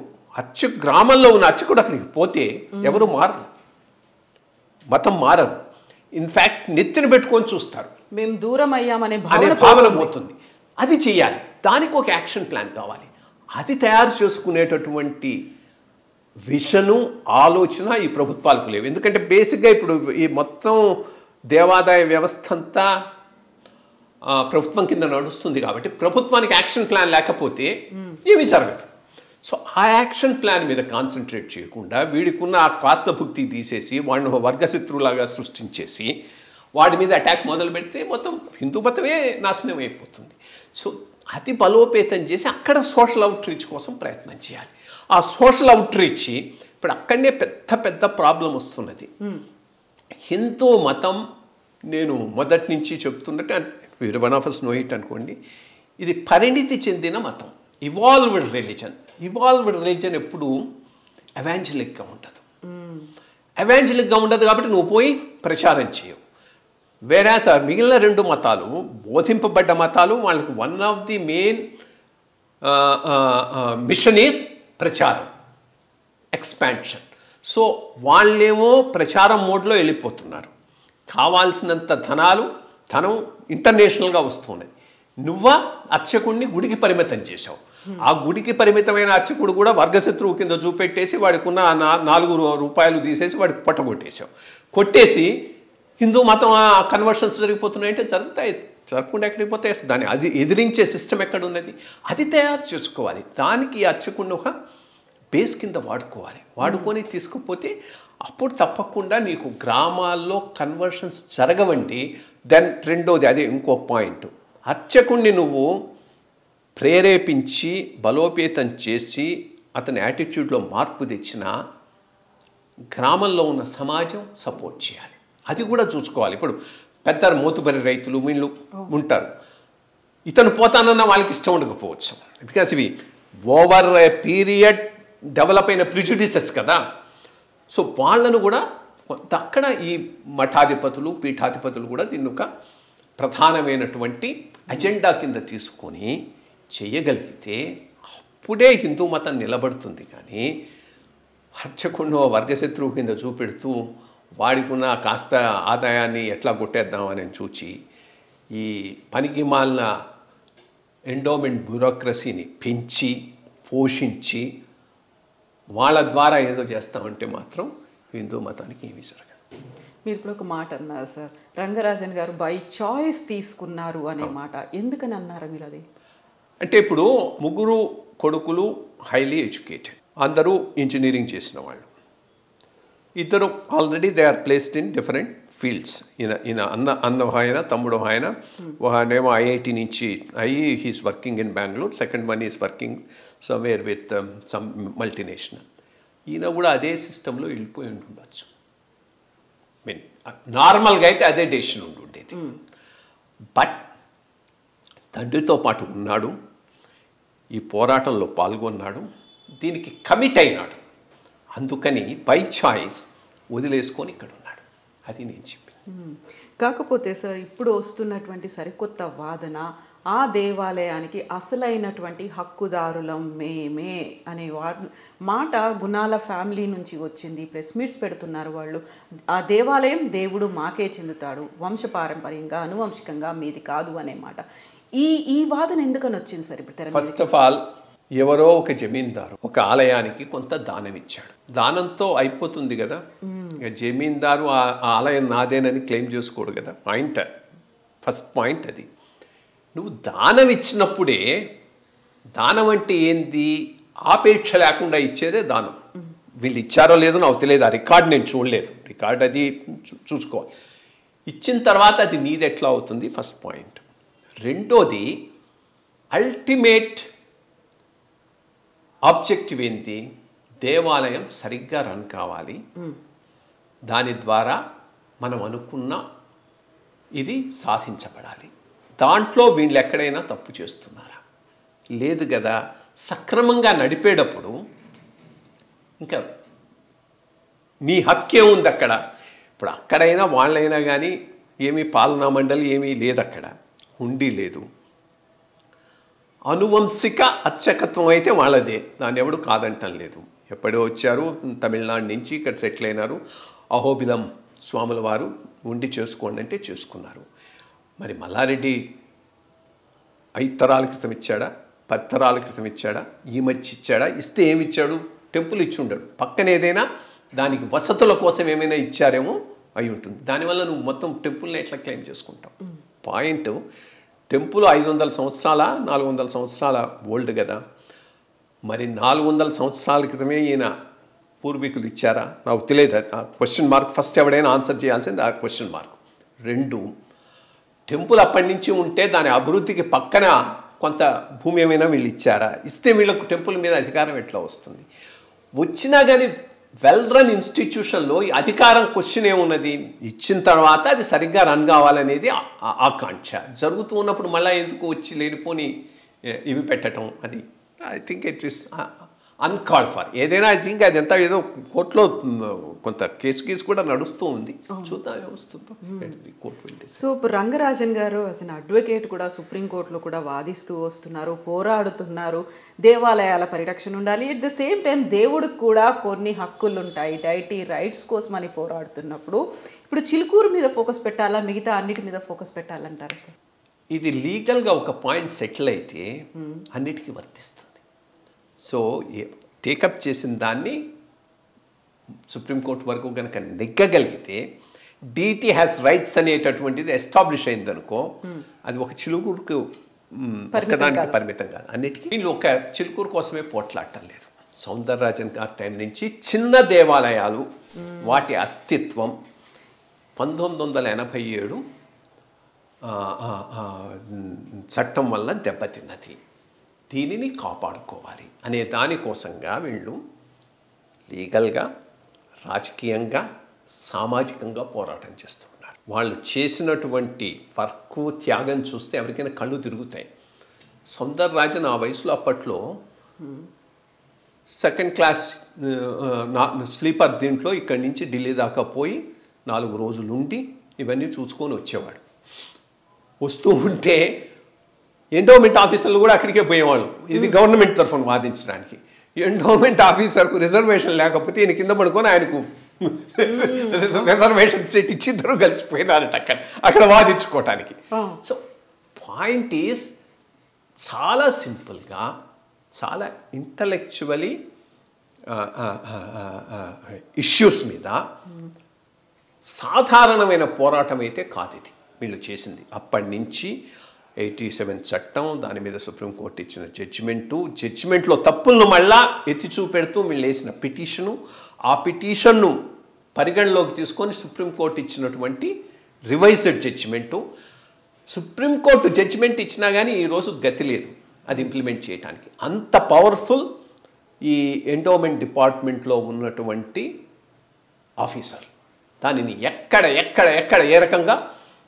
గ్రామంలో ఉన్న అర్చకుడు అక్కడికి పోతే ఎవరు మారరు, మతం మారరు. ఇన్ఫ్యాక్ట్ నెత్తిన పెట్టుకొని చూస్తారు, మేము దూరం అయ్యామనే భావన పోతుంది. అది చేయాలి, దానికి ఒక యాక్షన్ ప్లాన్ కావాలి. అది తయారు చేసుకునేటటువంటి విషను, ఆలోచన ఈ ప్రభుత్వాలకు లేవు. ఎందుకంటే బేసిక్గా ఇప్పుడు ఈ మొత్తం దేవాదాయ వ్యవస్థ అంతా ప్రభుత్వం కింద నడుస్తుంది కాబట్టి ప్రభుత్వానికి యాక్షన్ ప్లాన్ లేకపోతే ఏమీ జరగదు. సో ఆ యాక్షన్ ప్లాన్ మీద కాన్సన్ట్రేట్ చేయకుండా వీడికున్న ఆ కాస్త భుక్తి తీసేసి వాడిని వర్గశత్రువులాగా సృష్టించేసి వాడి మీద అటాక్ మొదలు పెడితే మొత్తం హిందూ మతమే నాశనం అయిపోతుంది. సో అది బలోపేతం చేసి అక్కడ సోషల్ అవుట్ రీచ్ కోసం ప్రయత్నం చేయాలి. ఆ సోషల్ అవుట్ రీచ్ ఇప్పుడు అక్కడనే పెద్ద పెద్ద ప్రాబ్లం వస్తున్నది. హిందూ మతం, నేను మొదటి నుంచి చెప్తున్నట్టు, one of us know it అనుకోండి, ఇది పరిణితి చెందిన మతం, ఇవాల్వ్డ్ రిలీజన్. ఇవాల్వ్డ్ రిలీజన్ ఎప్పుడు ఎవాంజలిక్గా ఉండదు. ఎవాంజలిక్గా ఉండదు కాబట్టి నువ్వు పోయి ప్రచారం చేయవు. వేరే సార్ మిగిలిన 2 మతాలు, బోధింపబడ్డ మతాలు, వాళ్ళకి one of the main mission is ప్రచారం, ఎక్స్పాన్షన్. సో వాళ్ళేమో ప్రచారం మోడ్లో వెళ్ళిపోతున్నారు. కావాల్సినంత ధనాలు ధనం ఇంటర్నేషనల్గా వస్తున్నది. నువ్వా అర్చకుడిని గుడికి పరిమితం చేశావు. ఆ గుడికి పరిమితమైన అర్చకుడు కూడా వర్గశత్రువు కింద చూపెట్టేసి వాడికున్న 4 రూపాయలు తీసేసి వాడికి పొట్టగొట్టేశావు. కొట్టేసి హిందూ మతం కన్వర్షన్స్ జరిగిపోతున్నాయంటే జరుగుతాయి, జరగకుండా ఎక్కడికి పోతే దాన్ని అది ఎదిరించే సిస్టమ్ ఎక్కడ ఉన్నది, అది తయారు చేసుకోవాలి. దానికి ఈ అర్చకుడిని ఒక బేస్ కింద వాడుకోవాలి. వాడుకొని తీసుకుపోతే అప్పుడు తప్పకుండా నీకు గ్రామాల్లో కన్వర్షన్స్ జరగవండి. దెన్ రెండోది అదే ఇంకో పాయింట్, అర్చకుడిని నువ్వు ప్రేరేపించి బలోపేతం చేసి అతని యాటిట్యూడ్లో మార్పు తెచ్చిన గ్రామంలో ఉన్న సమాజం సపోర్ట్ చేయాలి. అది కూడా చూసుకోవాలి. ఇప్పుడు పెద్ద మోతుబరి రైతులు వీళ్ళు ఉంటారు, ఇతను పోతానన్న వాళ్ళకి ఇష్టం ఉండకపోవచ్చు. బికాస్ ఇవి ఓవర్ పీరియడ్ డెవలప్ అయిన ప్రిజుడిసెస్ కదా. సో వాళ్ళను కూడా అక్కడ ఈ మఠాధిపతులు పీఠాధిపతులు కూడా దీన్ని ఒక ప్రధానమైనటువంటి అజెండా కింద తీసుకొని చేయగలిగితే అప్పుడే హిందూ మతం నిలబడుతుంది. కానీ అర్చకుడిని వర్గశత్రువు కింద చూపెడుతూ వాడికున్న కాస్త ఆదాయాన్ని ఎట్లా కొట్టేద్దామని చూచి ఈ పనికి మాలిన ఎండోమెంట్ బ్యూరోక్రసీని పెంచి పోషించి వాళ్ళ ద్వారా ఏదో చేస్తామంటే మాత్రం హిందూ మతానికి ఏమీ జరగదు. మీరు ఇప్పుడు ఒక మాట అన్నారు సార్, రంగరాజన్ గారు బై చాయిస్ తీసుకున్నారు అనే మాట, ఎందుకని అన్నారు మీరు అది? అంటే ఇప్పుడు 3 కొడుకులు హైలీ ఎడ్యుకేటెడ్, అందరూ ఇంజనీరింగ్ చేసిన వాళ్ళు, ఇద్దరు already they are placed in different fields. ఈయన అన్న ఆయన తమ్ముడు ఆయన ఒకనేమో ఐఐటి నుంచి అయ్యి he's working in Bengaluru, second one is working somewhere with some multinational. ఈయన కూడా అదే సిస్టంలో వెళ్ళిపోయి ఉండొచ్చు. మీన్ నార్మల్గా అయితే అదే డెసిషన్ ఉండేది. బట్ తండ్రితో పాటు ఉన్నాడు, ఈ పోరాటంలో పాల్గొన్నాడు, దీనికి కమిట్ అయినాడు. అందుకని బై చాయిస్ వదిలేసుకొని ఇక్కడ ఉన్నాడు. అది నేను చెప్పింది. కాకపోతే సార్ ఇప్పుడు వస్తున్నటువంటి సరికొత్త వాదన, ఆ దేవాలయానికి అసలైనటువంటి హక్కుదారులం మేమే అనే మాట గుణాల ఫ్యామిలీ నుంచి వచ్చింది. ప్రెస్ మీట్స్ పెడుతున్నారు వాళ్ళు. ఆ దేవాలయం దేవుడు మాకే చెందుతాడు, వంశపారంపర్యంగా అనువంశికంగా మీది కాదు అనే మాట. ఈ వాదన ఎందుకని వచ్చింది సార్ ఇప్పుడు తెర మీద? ఫస్ట్ ఆఫ్ ఆల్ ఎవరో ఒక జమీందారు ఒక ఆలయానికి కొంత దానం ఇచ్చాడు, దానంతో అయిపోతుంది కదా. జమీందారు ఆ ఆలయం నాదేనని క్లెయిమ్ చేసుకోడు కదా. ఫస్ట్ పాయింట్ అది. నువ్వు దానం ఇచ్చినప్పుడే, దానం అంటే ఏంది, ఆపేక్ష లేకుండా ఇచ్చేదే దానం. వీళ్ళు ఇచ్చారో లేదో నాకు తెలియదు, ఆ రికార్డ్ నేను చూడలేదు, రికార్డ్ అది చూసుకోవాలి. ఇచ్చిన తర్వాత అది నీది ఎట్లా అవుతుంది, ఫస్ట్ పాయింట్. రెండోది అల్టిమేట్ ఆబ్జెక్టివ్ ఏంటి, దేవాలయం సరిగ్గా రన్ కావాలి, దాని ద్వారా మనం అనుకున్న ఇది సాధించబడాలి. దాంట్లో వీళ్ళు ఎక్కడైనా తప్పు చేస్తున్నారా, లేదు కదా. సక్రమంగా నడిపేటప్పుడు ఇంకా నీ హక్కే ఉంది అక్కడ. ఇప్పుడు అక్కడైనా వాళ్ళైనా కానీ ఏమీ పాలనా మండలి ఏమీ లేదు, అక్కడ ఉండి లేదు. అనువంశిక అర్చకత్వం అయితే వాళ్ళదే, దాన్ని ఎవడు కాదంటం లేదు. ఎప్పుడో వచ్చారు తమిళనాడు నుంచి, ఇక్కడ సెటిల్ అయినారు. అహోబిలం స్వాముల వారు ఉండి చేసుకోండి అంటే చేసుకున్నారు. మరి మల్లారెడ్డి 5 తరాల క్రితం ఇచ్చాడా, 10 తరాల క్రితం ఇచ్చాడా, ఈ మధ్య ఇచ్చాడా? ఇస్తే ఏమిచ్చాడు? టెంపుల్ ఇచ్చి ఉండడు, పక్కన ఏదైనా దానికి వసతుల కోసం ఏమైనా ఇచ్చారేమో అయి ఉంటుంది. దానివల్ల నువ్వు మొత్తం టెంపుల్ని ఎట్లా క్లెయిమ్ చేసుకుంటావు? పాయింట్, టెంపుల్ 500 సంవత్సరాల 400 సంవత్సరాల ఓల్డ్ కదా. మరి 400 సంవత్సరాల క్రితమే ఈయన పూర్వీకులు ఇచ్చారా? నాకు తెలియదు. ఆ క్వశ్చన్ మార్క్ ఫస్ట్ ఎవడైనా ఆన్సర్ చేయాల్సింది, ఆ క్వశ్చన్ మార్క్. 2, టెంపుల్ అప్పటి నుంచి ఉంటే దాని అభివృద్ధికి పక్కన కొంత భూమి ఏమైనా వీళ్ళు ఇచ్చారా? ఇస్తే వీళ్ళకు టెంపుల్ మీద అధికారం ఎట్లా వస్తుంది? వచ్చినా కానీ వెల్ రన్ ఇన్స్టిట్యూషన్లో ఈ అధికారం క్వశ్చన్ ఏమున్నది? ఇచ్చిన తర్వాత అది సరిగ్గా రన్ కావాలనేది ఆకాంక్ష. జరుగుతూ ఉన్నప్పుడు మళ్ళీ ఎందుకు వచ్చి లేనిపోని ఇవి పెట్టడం, అది I think it is uncalled for ఏదైనా ఐ థింక్ అదంతా ఏదో కోర్టులో కొంత కేసు కూడా నడుస్తూ ఉంది. చూద్దాం ఏమొస్తుందో కోర్టు వెళ్ళి. సో ఇప్పుడు రంగరాజన్ గారు అసలు అడ్వకేట్ కూడా సుప్రీంకోర్టులో కూడా వాదిస్తూ వస్తున్నారు, పోరాడుతున్నారు. దేవాలయాల పరిరక్షణ ఉండాలి, ఎట్ ద సేమ్ టైం దేవుడికి కూడా కొన్ని హక్కులు ఉంటాయి, డైటీ రైట్స్ కోసం అని పోరాడుతున్నప్పుడు ఇప్పుడు చిలుకూరు మీద ఫోకస్ పెట్టాలా, మిగతా అన్నిటి మీద ఫోకస్ పెట్టాలంటారు? ఇది లీగల్గా ఒక పాయింట్ సెటిల్ అయితే అన్నిటికీ వర్తిస్తుంది. సో టేకప్ చేసిన దాన్ని సుప్రీంకోర్టు వరకు కనుక నెగ్గగలిగితే డీటీ హ్యాస్ రైట్స్ అనేటటువంటిది ఎస్టాబ్లిష్ అయిందనుకో, అది ఒక చిలుకూరుకు ఒక్కదానికి పరిమితం కాదు, అన్నిటికీ. వీళ్ళు ఒక చిలుకూరు కోసమే పోట్లాడటం లేదు. సౌందరరాజన్ గారి టైం నుంచి చిన్న దేవాలయాలు వాటి అస్తిత్వం 1987 చట్టం వల్ల దెబ్బతిన్నది. దీనిని కాపాడుకోవాలి అనే దానికోసంగా వీళ్ళు లీగల్గా, రాజకీయంగా, సామాజికంగా పోరాటం చేస్తున్నారు. వాళ్ళు చేసినటువంటి వర్క్ త్యాగం చూస్తే ఎవరికైనా కళ్ళు తిరుగుతాయి. సౌందరరాజన్ ఆ వయసులో అప్పట్లో సెకండ్ క్లాస్ స్లీపర్ దీంట్లో ఇక్కడి నుంచి ఢిల్లీ దాకా పోయి 4 రోజులు ఉండి ఇవన్నీ చూసుకొని వచ్చేవాడు. వస్తూ ఉంటే ఎండోమెంట్ ఆఫీసర్లు కూడా అక్కడికే పోయేవాళ్ళు, ఇది గవర్నమెంట్ తరఫున వాదించడానికి. ఎండోమెంట్ ఆఫీసర్కు రిజర్వేషన్ లేకపోతే ఈయన కింద పడుకొని ఆయనకు రిజర్వేషన్ సీట్ ఇచ్చి ఇద్దరు కలిసిపోయినారట అక్కడ వాదించుకోవటానికి. సో పాయింట్ ఈస్ చాలా సింపుల్గా, చాలా ఇంటలెక్చువలీ ఇష్యూస్ మీద సాధారణమైన పోరాటం అయితే కాదు ఇది వీళ్ళు చేసింది. అప్పటి నుంచి 87 చట్టం, దాని మీద సుప్రీంకోర్టు ఇచ్చిన జడ్జిమెంట్లో తప్పులను మళ్ళా ఎత్తి చూపెడుతూ వీళ్ళు వేసిన పిటిషను, ఆ పిటిషన్ను పరిగణలోకి తీసుకొని సుప్రీంకోర్టు ఇచ్చినటువంటి రివైజ్డ్ జడ్జిమెంటు. సుప్రీంకోర్టు జడ్జిమెంట్ ఇచ్చినా కానీ ఈరోజు గతి లేదు అది ఇంప్లిమెంట్ చేయడానికి. అంత పవర్ఫుల్ ఈ ఎండోమెంట్ డిపార్ట్మెంట్లో ఉన్నటువంటి ఆఫీసర్. దానిని ఎక్కడ ఏ రకంగా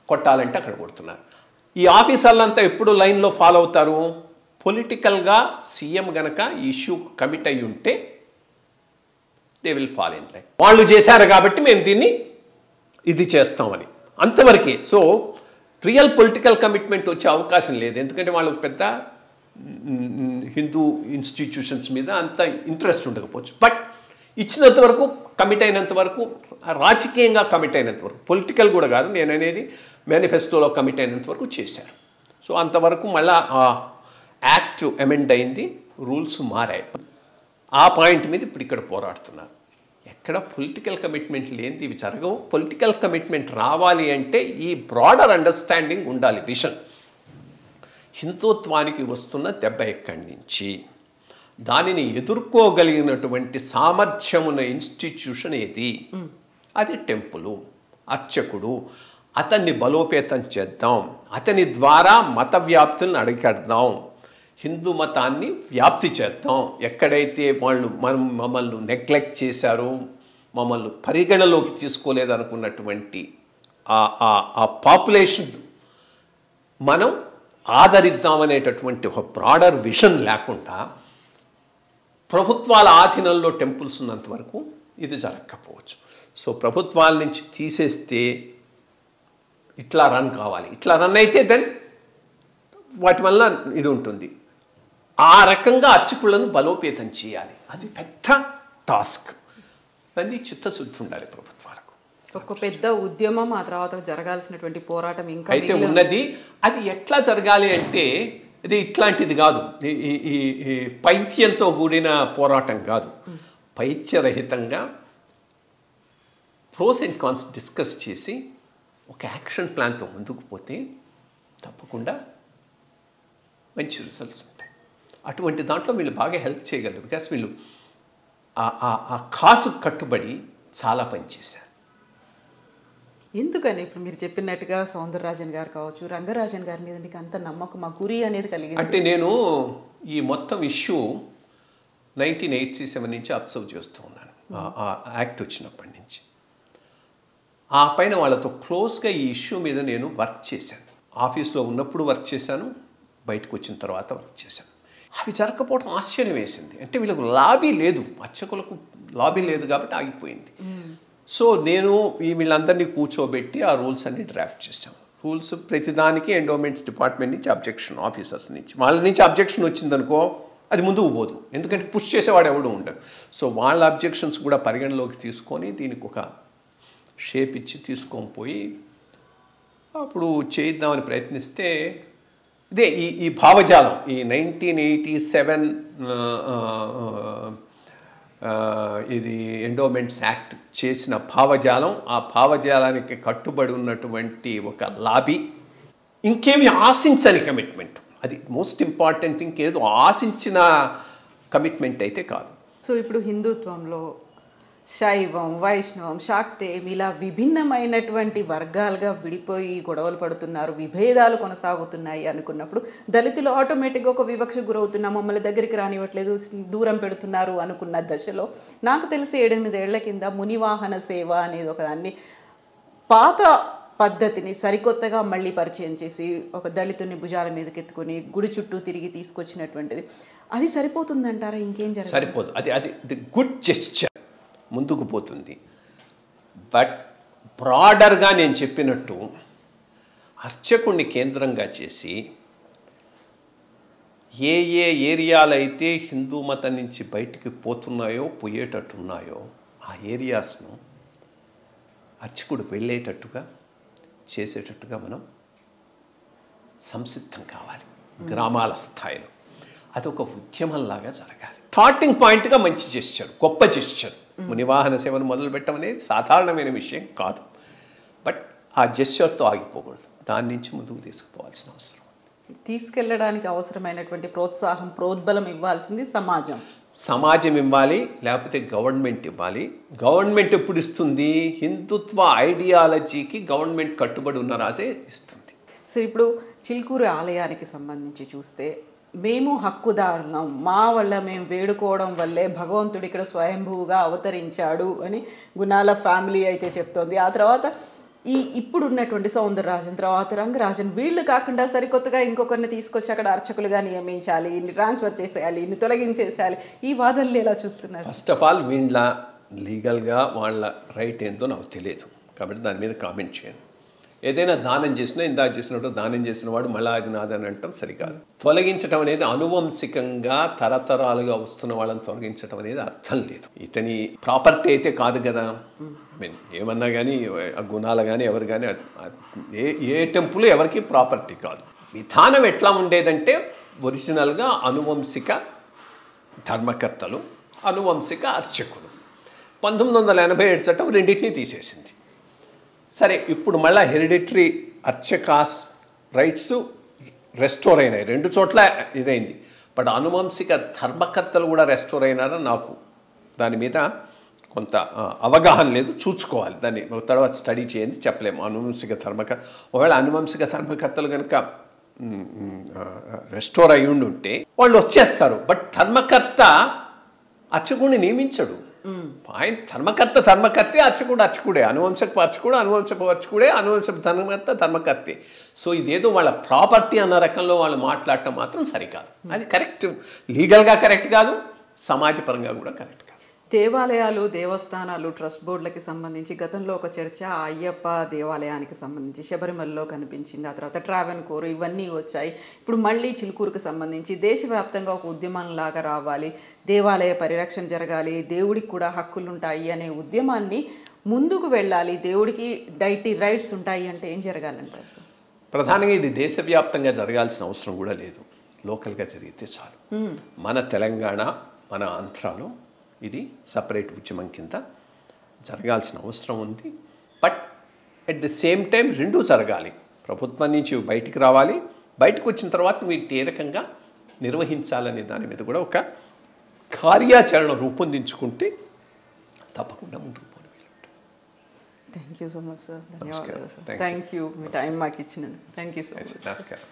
కొట్టాలంటే అక్కడ కొడుతున్నారు. ఈ ఆఫీసర్లంతా ఎప్పుడు లైన్లో ఫాలో అవుతారు? పొలిటికల్గా సీఎం గనక ఈ ఇష్యూ కమిట్ అయి ఉంటే they will follow in line. వాళ్ళు చేశారు కాబట్టి మేము దీన్ని ఇది చేస్తామని అంతవరకే. సో రియల్ పొలిటికల్ కమిట్మెంట్ వచ్చే అవకాశం లేదు. ఎందుకంటే వాళ్ళకు పెద్ద హిందూ ఇన్స్టిట్యూషన్స్ మీద అంత ఇంట్రెస్ట్ ఉండకపోవచ్చు. బట్ ఇచ్చినంత వరకు, కమిట్ అయినంత వరకు, రాజకీయంగా కమిట్ అయినంత వరకు, పొలిటికల్ కూడా కాదు నేను అనేది, మేనిఫెస్టోలో కమిట్ అయినంత వరకు చేశారు. సో అంతవరకు మళ్ళా ఆ యాక్ట్ అమెండ్ అయింది, రూల్స్ మారాయి. ఆ పాయింట్ మీద ఇప్పుడు ఇక్కడ పోరాడుతున్నారు. ఎక్కడ పొలిటికల్ కమిట్మెంట్ లేనిది ఇవి జరగవు. పొలిటికల్ కమిట్మెంట్ రావాలి అంటే ఈ బ్రాడర్ అండర్స్టాండింగ్ ఉండాలి. విషన్, హిందుత్వానికి వస్తున్న దెబ్బ ఎక్కడి నుంచి, దానిని ఎదుర్కోగలిగినటువంటి సామర్థ్యమున్న ఇన్స్టిట్యూషన్ ఏది? అది టెంపులు, అర్చకుడు. అతన్ని బలోపేతం చేద్దాం, అతని ద్వారా మత వ్యాప్తులను అడిగేద్దాం, హిందూ మతాన్ని వ్యాప్తి చేద్దాం. ఎక్కడైతే వాళ్ళు మమ్మల్ని నెగ్లెక్ట్ చేశారో, మమ్మల్ని పరిగణలోకి తీసుకోలేదనుకున్నటువంటి ఆ పాపులేషన్ మనం ఆదరిద్దామనేటటువంటి ఒక బ్రాడర్ విషన్ లేకుండా ప్రభుత్వాల ఆధీనంలో టెంపుల్స్ ఉన్నంత వరకు ఇది జరగకపోవచ్చు. సో ప్రభుత్వాల నుంచి తీసేస్తే ఇట్లా రన్ కావాలి, ఇట్లా రన్ అయితే దెన్ వాటి వల్ల ఇది ఉంటుంది. ఆ రకంగా అర్చకులను బలోపేతం చేయాలి. అది పెద్ద టాస్క్. అన్నీ చిత్తశుద్ధి ఉండాలి ప్రభుత్వాలకు. ఒక పెద్ద ఉద్యమం ఆ తర్వాత జరగాల్సినటువంటి పోరాటం ఇంకా అయితే ఉన్నది. అది ఎట్లా జరగాలి అంటే ఇది ఇట్లాంటిది కాదు, ఈ పైత్యంతో కూడిన పోరాటం కాదు. పైత్యరహితంగా ప్రోస్ అండ్ కాన్స్ డిస్కస్ చేసి ఒక యాక్షన్ ప్లాన్తో ముందుకు పోతే తప్పకుండా మంచి రిజల్ట్స్ ఉంటాయి. అటువంటి దాంట్లో వీళ్ళు బాగా హెల్ప్ చేయగలరు. బికాస్ వీళ్ళు ఆ కాసు కట్టుబడి చాలా పనిచేశారు. ఎందుకని ఇప్పుడు మీరు చెప్పినట్టుగా సౌందరరాజన్ గారు కావచ్చు, రంగరాజన్ గారి మీద మీకు అంత నమ్మకం, మా గురి అనేది కలిగింది? అంటే నేను ఈ మొత్తం ఇష్యూ 1987 నుంచి అబ్జర్వ్ చేస్తూ ఉన్నాను. ఆ యాక్ట్ వచ్చినప్పటి నుంచి ఆ పైన వాళ్ళతో క్లోజ్గా ఈ ఇష్యూ మీద నేను వర్క్ చేశాను. ఆఫీస్లో ఉన్నప్పుడు వర్క్ చేశాను, బయటకు వచ్చిన తర్వాత వర్క్ చేశాను. అవి జరగకపోవడం ఆశ్చర్యం వేసింది. అంటే వీళ్ళకు లాబీ లేదు, అర్చకులకు లాబీ లేదు కాబట్టి ఆగిపోయింది. సో నేను వీళ్ళందరినీ కూర్చోబెట్టి ఆ రూల్స్ అన్ని డ్రాఫ్ట్ చేశాం. రూల్స్ ప్రతిదానికి ఎండోమెంట్స్ డిపార్ట్మెంట్ నుంచి అబ్జెక్షన్, ఆఫీసర్స్ నుంచి వాళ్ళ నుంచి అబ్జెక్షన్ వచ్చిందనుకో అది ముందుకు పోదు, ఎందుకంటే పుష్ చేసేవాడు ఎవడు ఉండడు. సో వాళ్ళ అబ్జెక్షన్స్ కూడా పరిగణలోకి తీసుకొని దీనికి ఒక షేప్ ఇచ్చి తీసుకొని పోయి అప్పుడు చేద్దామని ప్రయత్నిస్తే ఇదే ఈ భావజాలం, ఈ 1987 ఇది ఎండోమెంట్స్ యాక్ట్ చేసిన భావజాలం, ఆ భావజాలానికి కట్టుబడి ఉన్నటువంటి ఒక లాబీ, ఇంకేమి ఆశించని కమిట్మెంట్, అది మోస్ట్ ఇంపార్టెంట్. ఇంకేదో ఆశించిన కమిట్మెంట్ అయితే కాదు. సో ఇప్పుడు హిందుత్వంలో శైవం, వైష్ణవం, శాక్తేయం ఇలా విభిన్నమైనటువంటి వర్గాలుగా విడిపోయి గొడవలు పడుతున్నారు, విభేదాలు కొనసాగుతున్నాయి అనుకున్నప్పుడు దళితులు ఆటోమేటిక్గా ఒక వివక్ష గురవుతున్నా, మమ్మల్ని దగ్గరికి రానివ్వట్లేదు, దూరం పెడుతున్నారు అనుకున్న దశలో నాకు తెలిసి 7-8 ఏళ్ల కింద మునివాహన సేవ అనేది ఒక దాన్ని పాత పద్ధతిని సరికొత్తగా మళ్ళీ పరిచయం చేసి ఒక దళితుని భుజాల మీదకి ఎత్తుకొని గుడి చుట్టూ తిరిగి తీసుకొచ్చినటువంటిది, అది సరిపోతుందంటారా? ఇంకేం జరగదు? సరిపోదు. అది ది గుడ్ జెస్చర్, ముందుకు పోతుంది. బట్ బ్రాడర్గా నేను చెప్పినట్టు అర్చకుడిని కేంద్రంగా చేసి ఏ ఏరియాలు అయితే హిందూ మతం నుంచి బయటికి పోయేటట్టున్నాయో ఆ ఏరియాస్ను అర్చకుడు వెళ్ళేటట్టుగా చేసేటట్టుగా మనం సంసిద్ధం కావాలి. గ్రామాల స్థాయిలో అదొక ఉద్యమంలాగా జరగాలి. స్టార్టింగ్ పాయింట్గా మంచి జెస్చర్, గొప్ప జెస్చర్. మునివాహన సేవను మొదలు పెట్టడం అనేది సాధారణమైన విషయం కాదు. బట్ ఆ జెస్చర్తో ఆగిపోకూడదు, దాని నుంచి ముందుకు తీసుకుపోవాల్సిన అవసరం. తీసుకెళ్ళడానికి అవసరమైనటువంటి ప్రోత్సాహం, ప్రోద్బలం ఇవ్వాల్సింది సమాజం ఇవ్వాలి, లేకపోతే గవర్నమెంట్ ఇవ్వాలి. గవర్నమెంట్ ఎప్పుడు ఇస్తుంది? హిందుత్వ ఐడియాలజీకి గవర్నమెంట్ కట్టుబడి ఉన్న రాసే ఇస్తుంది. సో ఇప్పుడు చిలుకూరు ఆలయానికి సంబంధించి చూస్తే మేము హక్కుదారులం, మా వల్ల మేము వేడుకోవడం వల్లే భగవంతుడు ఇక్కడ స్వయంభూగా అవతరించాడు అని గుణాల ఫ్యామిలీ అయితే చెప్తోంది. ఆ తర్వాత ఇప్పుడు ఉన్నటువంటి సౌందరరాజన్, తర్వాత రంగరాజన్, వీళ్ళు కాకుండా సరికొత్తగా ఇంకొకరిని తీసుకొచ్చి అక్కడ అర్చకులుగా నియమించాలి, ఇన్ని ట్రాన్స్ఫర్ చేసేయాలి, ఇన్ని తొలగించేసేయాలి, ఈ వాదనలు ఎలా చూస్తున్నారు? ఫస్ట్ ఆఫ్ ఆల్ వీళ్ళ లీగల్గా వాళ్ళ రైట్ ఏందో నాకు తెలియదు కాబట్టి దాని మీద కామెంట్ చేయను. ఏదైనా దానం చేసినా, ఇందాక చేసినట్టు దానం చేసిన వాడు మళ్ళీ అది నాదని అంటాం సరికాదు. తొలగించడం అనేది అనువంశికంగా తరతరాలుగా వస్తున్న వాళ్ళని తొలగించడం అనేది అర్థం లేదు. ఇతని ప్రాపర్టీ అయితే కాదు కదా. ఏమన్నా కానీ ఆ గుణాలు కానీ ఎవరు కానీ ఏ టెంపుల్ ఎవరికి ప్రాపర్టీ కాదు. విధానం ఎట్లా ఉండేదంటే ఒరిజినల్గా అనువంశిక ధర్మకర్తలు, అనువంశిక అర్చకులు. 1987 చట్టం రెండింటినీ తీసేసింది. సరే, ఇప్పుడు మళ్ళీ హెరిడిటరీ అర్చకాస్ రైట్స్ రెస్టోర్ అయినాయి, 2 చోట్ల ఇదైంది. బట్ అనువంశిక ధర్మకర్తలు కూడా రెస్టోర్ అయినారని నాకు దాని మీద కొంత అవగాహన లేదు, చూసుకోవాలి. దాన్ని తర్వాత స్టడీ చేయండి, చెప్పలేము. అనువంశిక ఒకవేళ అనువంశిక ధర్మకర్తలు కనుక రెస్టోర్ అయి ఉంటే వాళ్ళు వచ్చేస్తారు. బట్ ధర్మకర్త అర్చకుడిని నియమించడు. పాయింట్ ధర్మకర్తే, అర్చకుడే, అనువంశపు అర్చకుడు అనువంశపు అర్చకుడే, అనువంశపు ధర్మకర్తే. సో ఇదేదో వాళ్ళ ప్రాపర్టీ అన్న రకంలో వాళ్ళు మాట్లాడటం మాత్రం సరికాదు. అది కరెక్ట్, లీగల్గా కరెక్ట్ కాదు, సమాజపరంగా కూడా కరెక్ట్ కాదు. దేవాలయాలు, దేవస్థానాలు, ట్రస్ట్ బోర్డులకి సంబంధించి గతంలో ఒక చర్చ అయ్యప్ప దేవాలయానికి సంబంధించి శబరిమలలో కనిపించింది, ఆ తర్వాత ట్రావెన్కోర్, ఇవన్నీ వచ్చాయి. ఇప్పుడు మళ్ళీ చిలుకూరుకు సంబంధించి దేశవ్యాప్తంగా ఒక ఉద్యమంలాగా రావాలి, దేవాలయ పరిరక్షణ జరగాలి, దేవుడికి కూడా హక్కులు ఉంటాయి అనే ఉద్యమాన్ని ముందుకు వెళ్ళాలి, దేవుడికి రైట్స్ ఉంటాయి అంటే ఏం జరగాలంటారు సార్? ప్రధానంగా ఇది దేశవ్యాప్తంగా జరగాల్సిన అవసరం కూడా లేదు, లోకల్గా జరిగితే చాలు. మన తెలంగాణ, మన ఆంధ్రాలో ఇది సపరేట్ ఉద్యమం కింద జరగాల్సిన అవసరం ఉంది. But at the same time రెండూ జరగాలి. ప్రభుత్వం నుంచి బయటికి రావాలి, బయటకు వచ్చిన తర్వాత వీటిని ఏ రకంగా నిర్వహించాలనే దాని మీద కూడా ఒక కార్యాచరణ రూపొందించుకుంటే తప్పకుండా ముందుకు పోవాలి. Thank you so much sir. ధన్యవాదాలు సార్. థ్యాంక్ యూ, మీ టైం మాకు ఇచ్చినందుకు. Thank you so much. నమస్కారం.